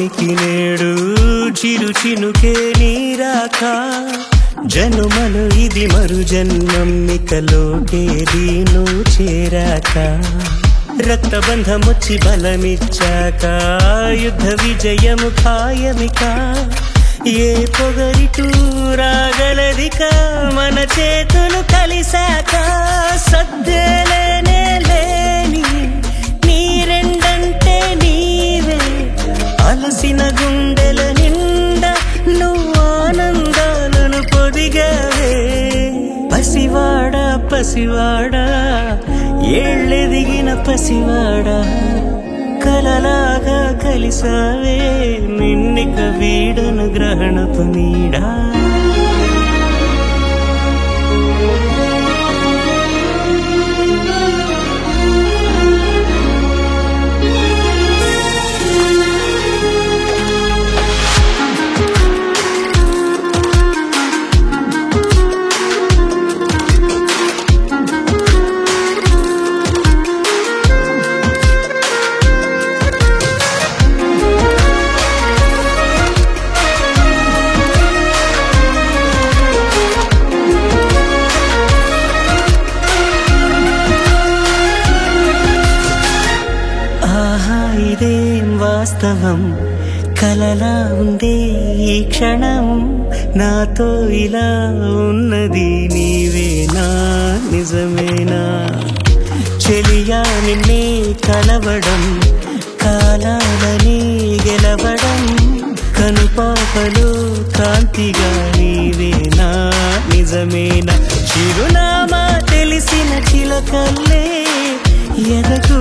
లోకానికి నేడు చిరు చినుకే నీరాక జనుమలు ఇది మరు జన్మం ఇకలోకేది నువ్వు చేరాక రక్తబంధమొచ్చి బలమిచ్చాక యుద్ధ విజయము ఖాయమిక ఏ పొగరిటూ రాగలదిక మన చేతులు కలిసాక సద్దేలేనే లేని నీరెండంటే నీవే అలసిన గుండెల నిండా నువ్వు ఆనందాలను పొదిగావే పసివాడా పసివాడా ఏళ్ళెదిగిన పసివాడా కలలాగా కలిసావే నిన్నిక వీడను గ్రహణపు నీడా ఇదేం వాస్తవం కలలా ఉందే ఈ క్షణం నాతో ఇలా ఉన్నది నీవేనా నిజమేనా చెలియా నిన్నే కలవడం కాలాలని గెలవడం కనుపాపలో కాంతిగా నీవేనా నిజమేనా చిరునామా తెలిసిన చిలకల్లే ఎదకు